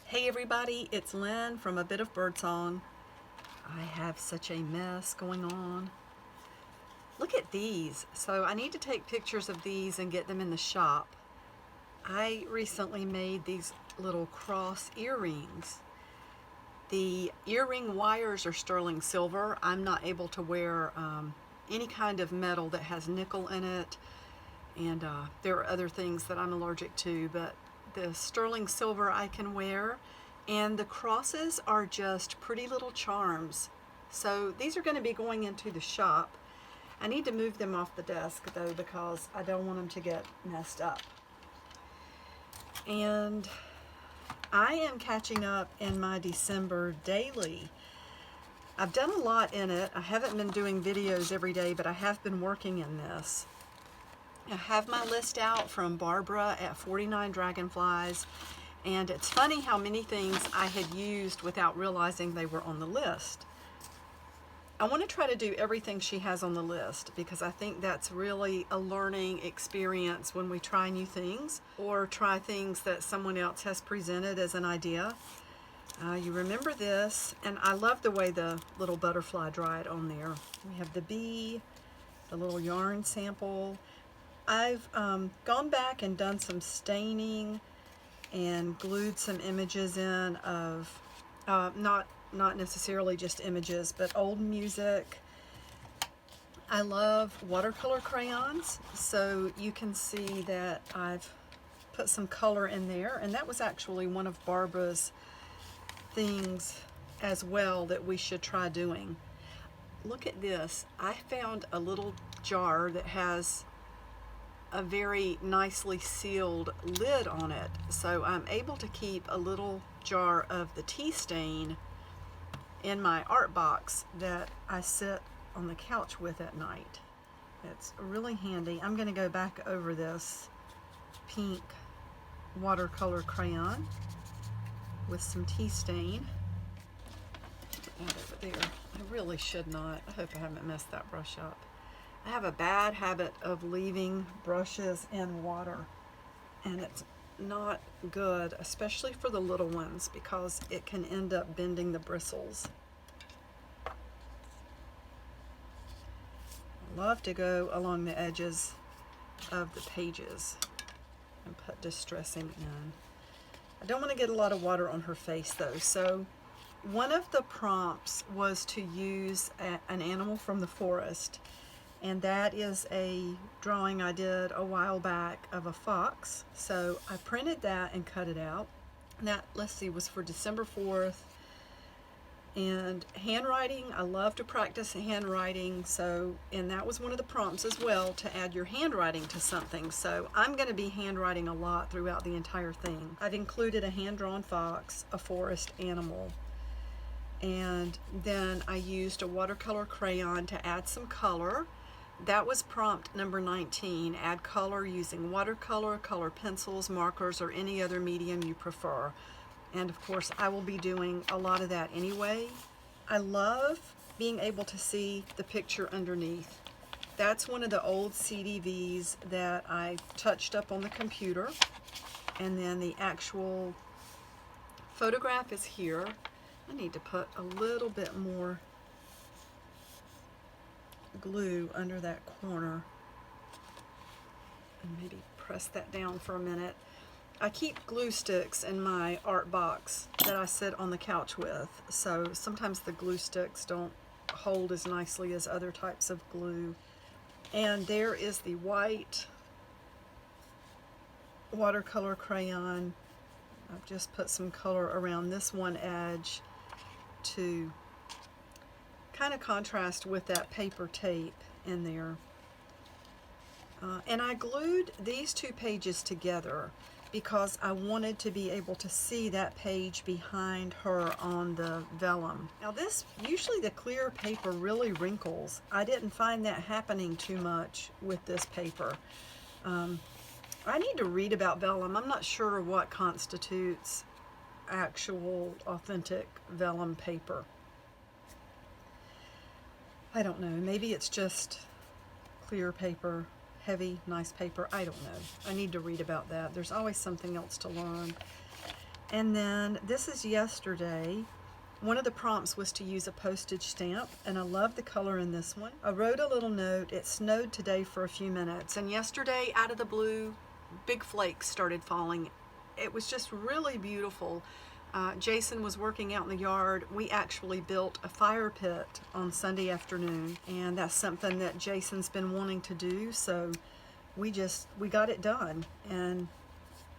Hey everybody, it's Lynn from A Bit of Birdsong. I have such a mess going on. Look at these. So I need to take pictures of these and get them in the shop. I recently made these little cross earrings. The earring wires are sterling silver. I'm not able to wear any kind of metal that has nickel in it, and there are other things that I'm allergic to, but the sterling silver I can wear, and the crosses are just pretty little charms. So these are going to be going into the shop. I need to move them off the desk though, because I don't want them to get messed up. And I am catching up in my December daily. I've done a lot in it. I haven't been doing videos every day, but I have been working in this. I have my list out from Barbara at 49 Dragonflies, and it's funny how many things I had used without realizing they were on the list. I want to try to do everything she has on the list, because I think that's really a learning experience when we try new things or try things that someone else has presented as an idea. You remember this, and I love the way the little butterfly dried on there. We have the bee, the little yarn sample. I've gone back and done some staining and glued some images in of, not necessarily just images, but old music. I love watercolor crayons, so you can see that I've put some color in there, and that was actually one of Barbara's things as well that we should try doing. Look at this. I found a little jar that has a very nicely sealed lid on it, so I'm able to keep a little jar of the tea stain in my art box that I sit on the couch with at night. It's really handy. I'm going to go back over this pink watercolor crayon with some tea stain. Put that over there. I really should not. I hope I haven't messed that brush up. I have a bad habit of leaving brushes in water, and it's not good, especially for the little ones, because it can end up bending the bristles. I love to go along the edges of the pages and put distressing in. I don't want to get a lot of water on her face though, so one of the prompts was to use an animal from the forest. And that is a drawing I did a while back of a fox. So I printed that and cut it out. And that, let's see, was for December 4th. And handwriting, I love to practice handwriting. And that was one of the prompts as well, to add your handwriting to something. So I'm going to be handwriting a lot throughout the entire thing. I've included a hand-drawn fox, a forest animal. And then I used a watercolor crayon to add some color. That was prompt number 19, add color using watercolor, color pencils, markers, or any other medium you prefer. And of course, I will be doing a lot of that anyway. I love being able to see the picture underneath. That's one of the old CDVs that I touched up on the computer. And then the actual photograph is here. I need to put a little bit more glue under that corner and maybe press that down for a minute. I keep glue sticks in my art box that I sit on the couch with, so sometimes the glue sticks don't hold as nicely as other types of glue. And there is the white watercolor crayon. I've just put some color around this one edge to kind of contrast with that paper tape in there. And I glued these two pages together because I wanted to be able to see that page behind her on the vellum. Now this, usually the clear paper really wrinkles. I didn't find that happening too much with this paper. I need to read about vellum. I'm not sure what constitutes actual authentic vellum paper. I don't know, maybe it's just clear paper, heavy, nice paper, I don't know. I need to read about that. There's always something else to learn. And then this is yesterday. One of the prompts was to use a postage stamp, and I love the color in this one. I wrote a little note. It snowed today for a few minutes, and yesterday, out of the blue, big flakes started falling. It was just really beautiful. Jason was working out in the yard. We actually built a fire pit on Sunday afternoon, and that's something that Jason's been wanting to do, so we got it done. And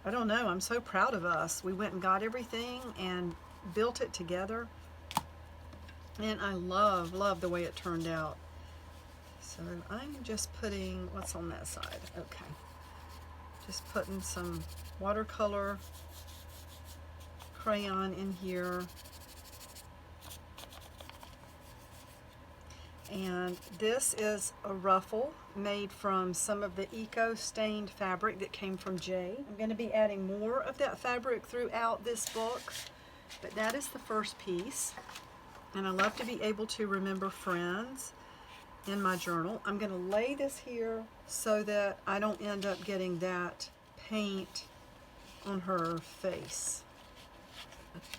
I don't know, I'm so proud of us. We went and got everything and built it together, and I love the way it turned out. So I'm just putting, what's on that side? Okay, just putting some watercolor crayon in here, and this is a ruffle made from some of the eco-stained fabric that came from Jay. I'm going to be adding more of that fabric throughout this book, but that is the first piece. And I love to be able to remember friends in my journal. I'm going to lay this here so that I don't end up getting that paint on her face.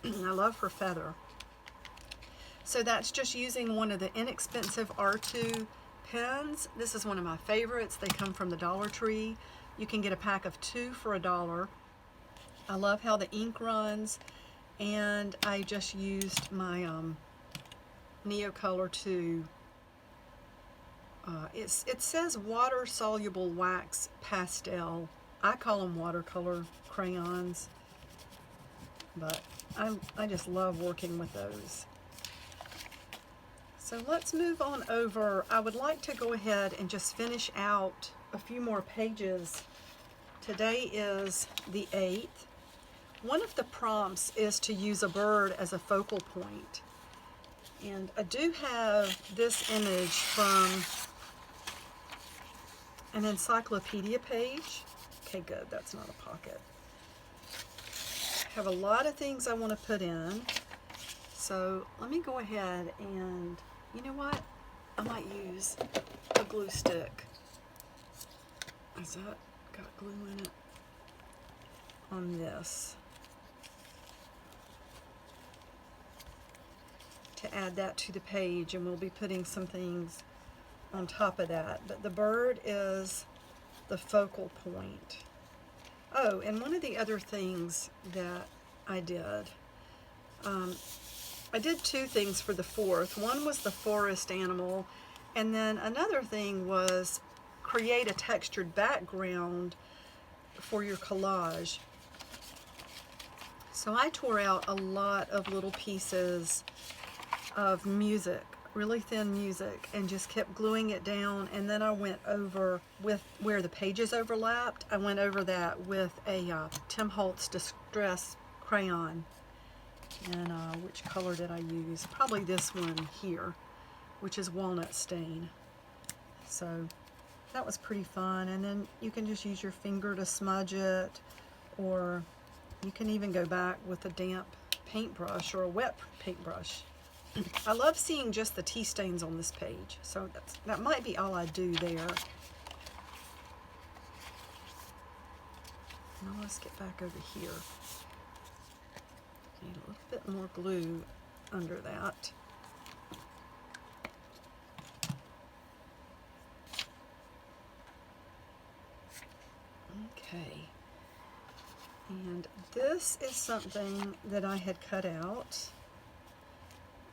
I love her feather. So that's just using one of the inexpensive R2 pens. This is one of my favorites. They come from the Dollar Tree. You can get a pack of 2 for $1. I love how the ink runs, and I just used my Neocolor to, it says water soluble wax pastel. I call them watercolor crayons, but I just love working with those. So let's move on over. I would like to go ahead and just finish out a few more pages. Today is the 8th. One of the prompts is to use a bird as a focal point. And I do have this image from an encyclopedia page. Okay, good, that's not a pocket. I have a lot of things I want to put in. So let me go ahead and, you know what? I might use a glue stick. Is that got glue in it? On this. To add that to the page, and we'll be putting some things on top of that. But the bird is the focal point. Oh, and one of the other things that I did, I did 2 things for the 4th. One was the forest animal, and then another thing was create a textured background for your collage. So I tore out a lot of little pieces of music, really thin music, and just kept gluing it down, and then I went over with where the pages overlapped. I went over that with a Tim Holtz Distress crayon. And which color did I use? Probably this one here, which is walnut stain. So that was pretty fun. And then you can just use your finger to smudge it, or you can even go back with a damp paintbrush or a wet paintbrush. I love seeing just the tea stains on this page, so that might be all I do there. Now let's get back over here. Need a little bit more glue under that. Okay. And this is something that I had cut out.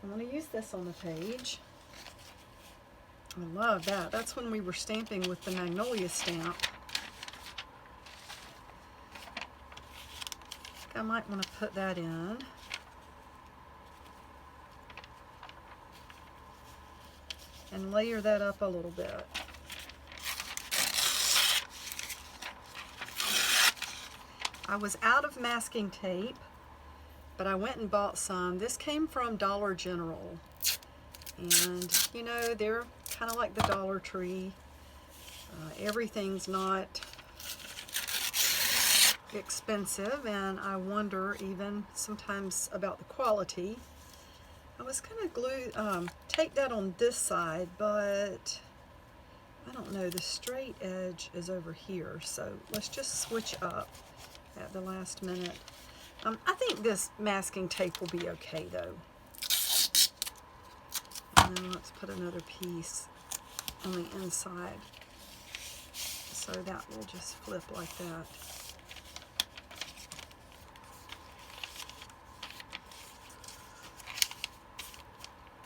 I want to use this on the page. I love that. That's when we were stamping with the Magnolia stamp. I might want to put that in. And layer that up a little bit. I was out of masking tape, but I went and bought some. This came from Dollar General. And, you know, they're kind of like the Dollar Tree. Everything's not expensive, and I wonder even sometimes about the quality. I was going to tape that on this side, but I don't know, the straight edge is over here, so let's just switch up at the last minute. I think this masking tape will be okay though. And then let's put another piece on the inside. So that will just flip like that.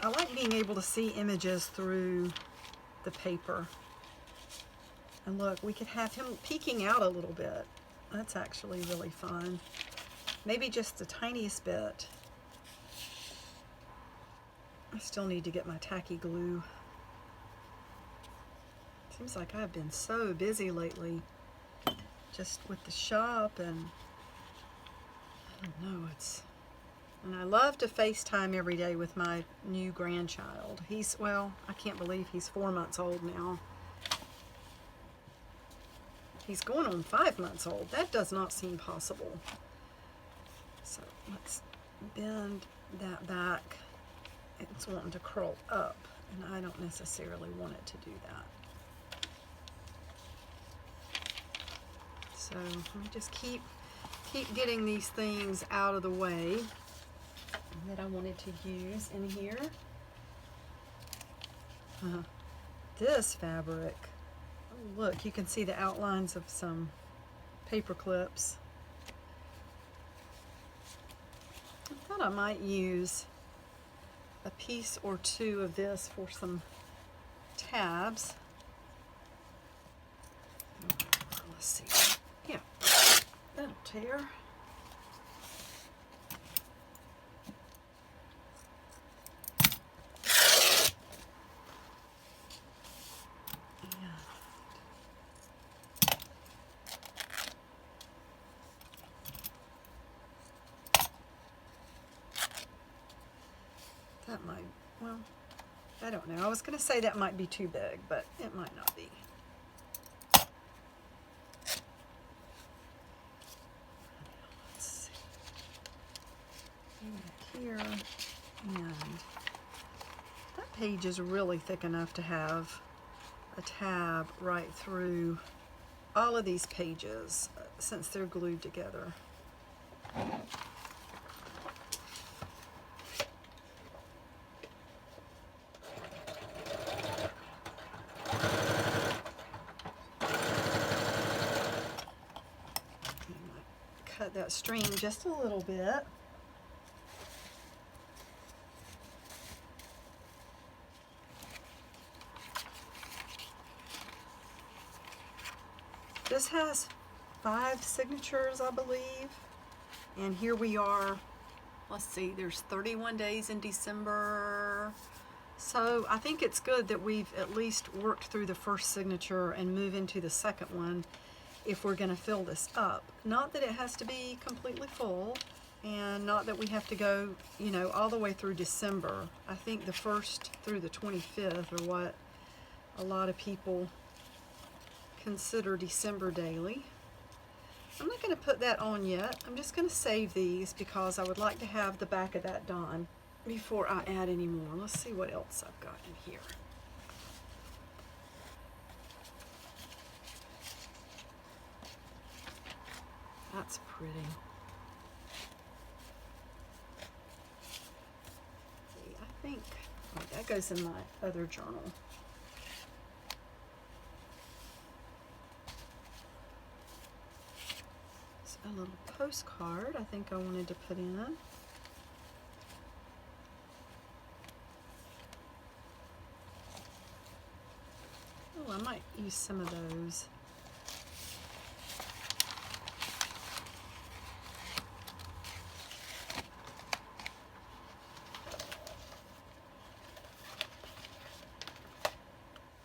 I like being able to see images through the paper. And look, we could have him peeking out a little bit. That's actually really fun. Maybe just the tiniest bit. I still need to get my tacky glue. Seems like I've been so busy lately, just with the shop, and I don't know, and I love to FaceTime every day with my new grandchild. Well, I can't believe he's 4 months old now. He's going on 5 months old. That does not seem possible. So let's bend that back. It's wanting to curl up, and I don't necessarily want it to do that. So let me just keep getting these things out of the way that I wanted to use in here. This fabric, oh, look, you can see the outlines of some paper clips. I thought I might use a piece or two of this for some tabs. Let's see. Yeah, that'll tear. That might, well, I don't know. I was going to say that might be too big, but it might not be. Let's see. Here, and that page is really thick enough to have a tab right through all of these pages since they're glued together. Cut that string just a little bit. This has 5 signatures, I believe, and here we are. Let's see, there's 31 days in December. So I think it's good that we've at least worked through the first signature and move into the second one if we're going to fill this up. Not that it has to be completely full, and not that we have to go, you know, all the way through December. I think the 1st through the 25th are what a lot of people consider December daily. I'm not going to put that on yet. I'm just going to save these because I would like to have the back of that done before I add any more. Let's see what else I've got in here. That's pretty. See, I think that goes in my other journal. A little postcard I think I wanted to put in. Oh, I might use some of those.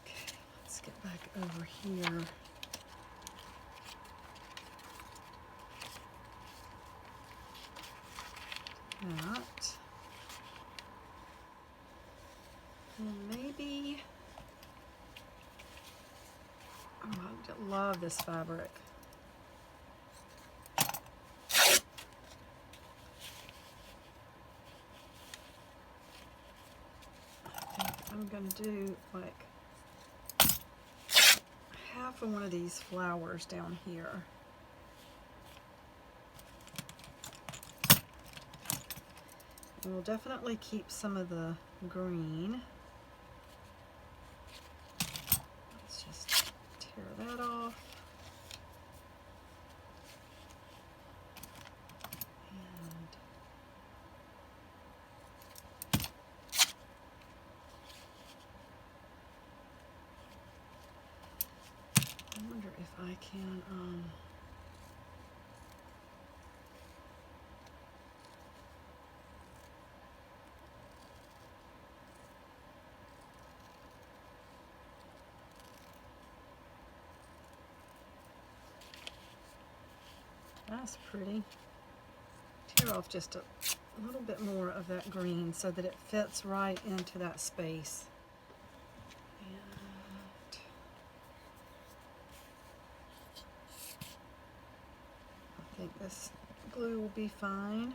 Okay, let's get back over here. That. And maybe, oh, I love this fabric. I think I'm going to do like half of one of these flowers down here. And we'll definitely keep some of the green. Let's just tear that off. And I wonder if I can that's pretty. Tear off just a little bit more of that green so that it fits right into that space. And I think this glue will be fine.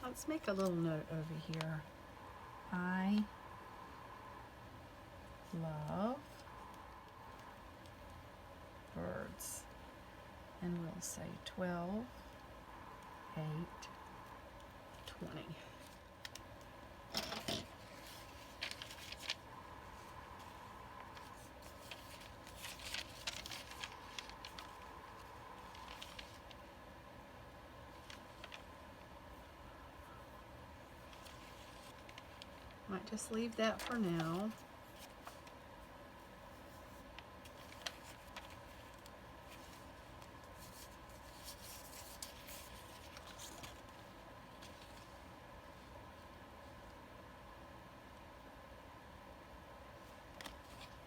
Let's make a little note over here. I love birds. And we'll say 12, 8, 20. Might just leave that for now.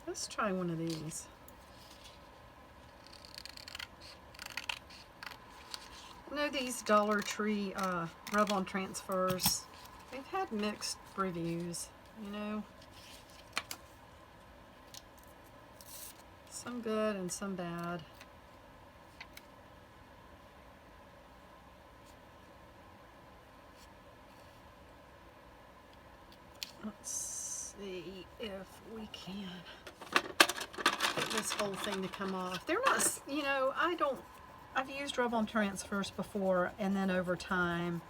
Let's try one of these. I know these Dollar Tree rub-on transfers, they've had mixed reviews, you know. Some good and some bad. Let's see if we can get this whole thing to come off. They're not, you know, I've used rub-on transfers before, and then over time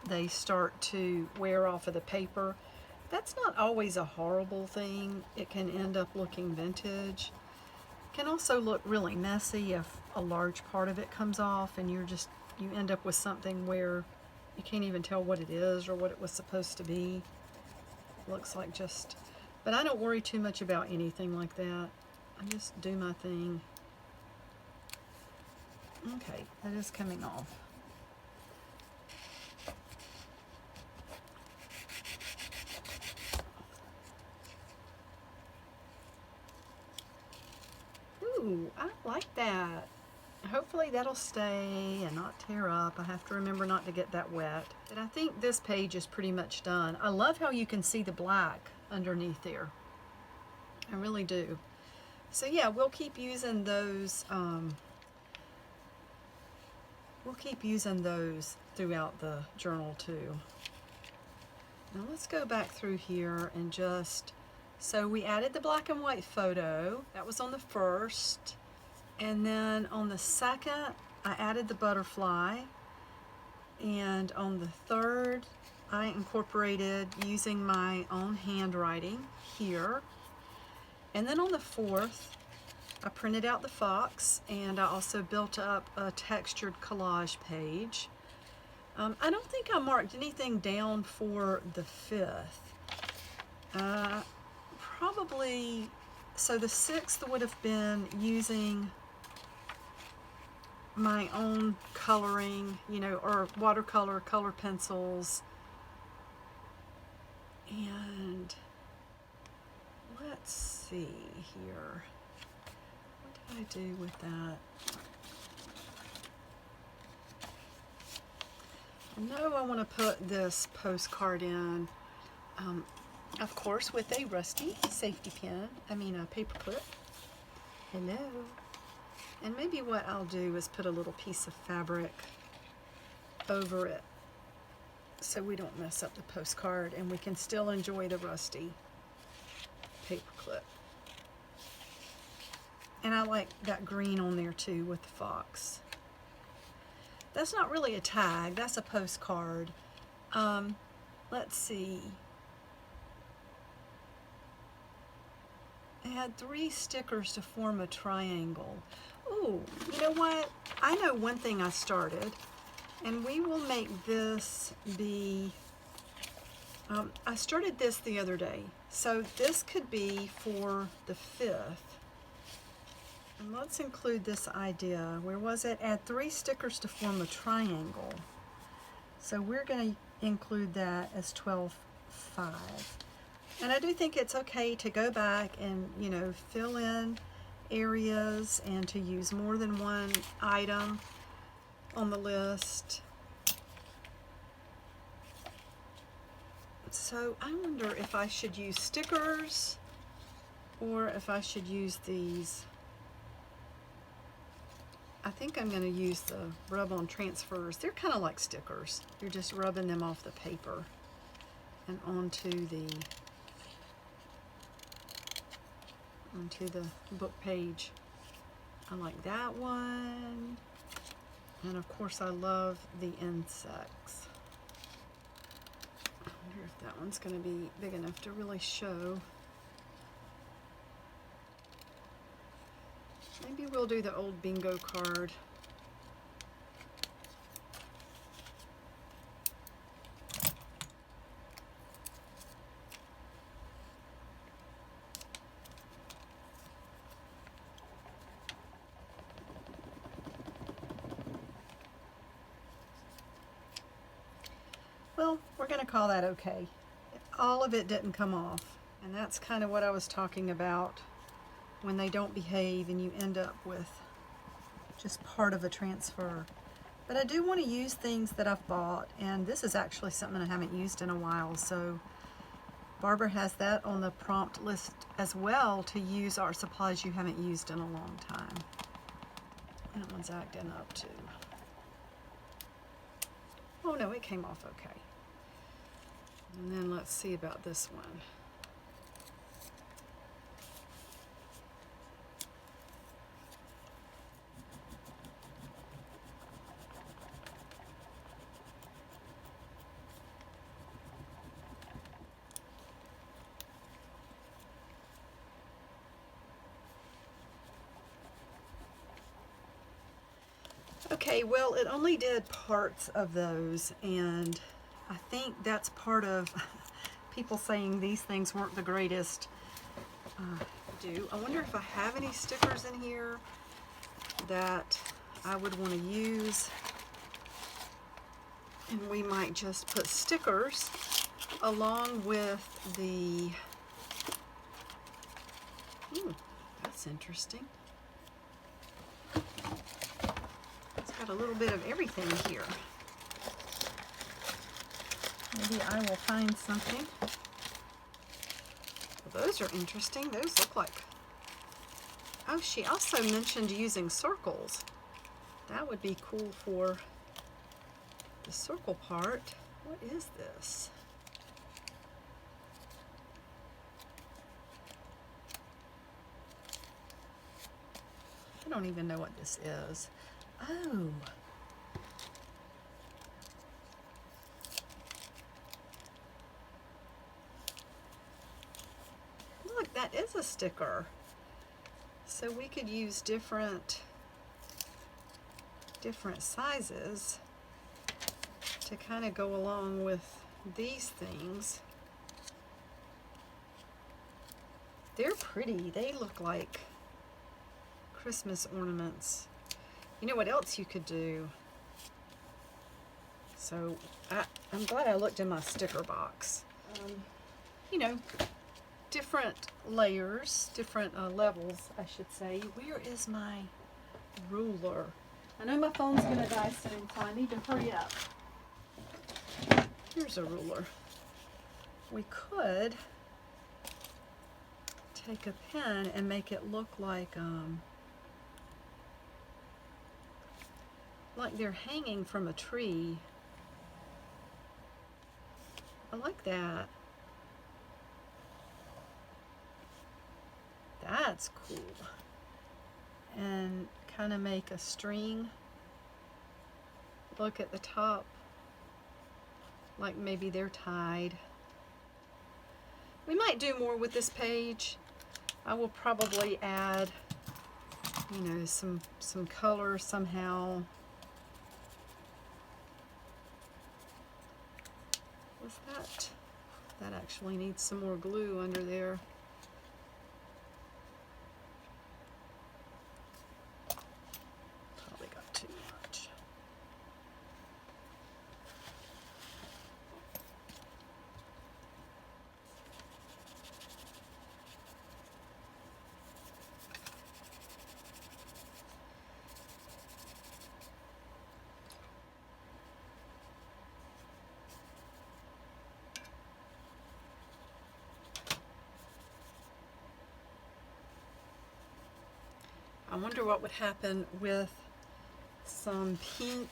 they start to wear off of the paper. That's not always a horrible thing. It can end up looking vintage. It can also look really messy if a large part of it comes off and you end up with something where you can't even tell what it is or what it was supposed to be. Looks like just, but I don't worry too much about anything like that. I just do my thing. Okay, that is coming off. Ooh, I like that. Hopefully that'll stay and not tear up. I have to remember not to get that wet. But I think this page is pretty much done. I love how you can see the black underneath there. I really do. So yeah, we'll keep using those. We'll keep using those throughout the journal too. Now let's go back through here and just, so we added the black and white photo. That was on the first. And then on the second, I added the butterfly. And on the third, I incorporated using my own handwriting here. And then on the fourth, I printed out the fox, and I also built up a textured collage page. I don't think I marked anything down for the fifth. Probably, so the sixth would have been using my own coloring, you know, or watercolor, color pencils. And let's see here. What did I do with that? I know I want to put this postcard in, of course, with a rusty safety pin, a paper clip. Hello. And maybe what I'll do is put a little piece of fabric over it so we don't mess up the postcard and we can still enjoy the rusty paper clip. And I like that green on there too with the fox. That's not really a tag, that's a postcard. Let's see. I had 3 stickers to form a triangle. Oh, you know what? I know one thing I started, and we will make this be, I started this the other day, so this could be for the 5th. And let's include this idea. Where was it? Add 3 stickers to form a triangle. So we're going to include that as 12-5. And I do think it's okay to go back and, you know, fill in areas and to use more than one item on the list. So I wonder if I should use stickers or if I should use these. I think I'm going to use the rub-on transfers. They're kind of like stickers. You're just rubbing them off the paper and onto the book page. I like that one. And of course I love the insects. I wonder if that one's going to be big enough to really show. Maybe we'll do the old bingo card. Well, we're going to call that okay. All of it didn't come off, and that's kind of what I was talking about when they don't behave and you end up with just part of a transfer. But I do want to use things that I've bought, and this is actually something I haven't used in a while, so Barbara has that on the prompt list as well, to use art supplies you haven't used in a long time. That one's acting up too. Oh no, it came off okay. And then let's see about this one. Okay, well, it only did parts of those, and I think that's part of people saying these things weren't the greatest. I wonder if I have any stickers in here that I would want to use, and we might just put stickers along with the, that's interesting. Got a little bit of everything here. Maybe I will find something. Well, those are interesting. Those look like... Oh, she also mentioned using circles. That would be cool for the circle part. What is this? I don't even know what this is. Oh. Look, that is a sticker. So we could use different sizes to kind of go along with these things. They're pretty. They look like Christmas ornaments. You know what else you could do? So I'm glad I looked in my sticker box. You know, different layers, different levels, I should say. Where is my ruler? I know my phone's going to die soon, so I need to hurry up. Here's a ruler. We could take a pen and make it look like they're hanging from a tree. I like that. That's cool. And kind of make a string look at the top like maybe they're tied. We might do more with this page. I will probably add, you know, some color somehow. What's that? That actually needs some more glue under there. Probably got too much. I wonder what would happen with some pink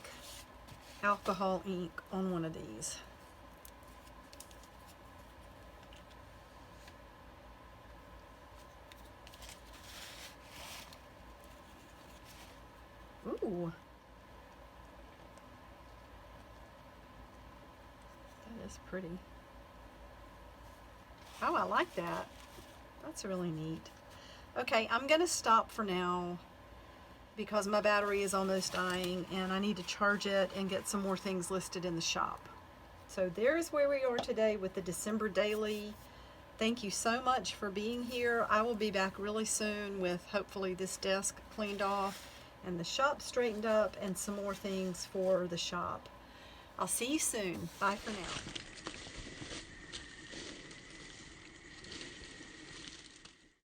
alcohol ink on one of these. Ooh. That is pretty. Oh, I like that. That's really neat. Okay, I'm going to stop for now because my battery is almost dying and I need to charge it and get some more things listed in the shop. So there's where we are today with the December daily. Thank you so much for being here. I will be back really soon with hopefully this desk cleaned off and the shop straightened up and some more things for the shop. I'll see you soon. Bye for now.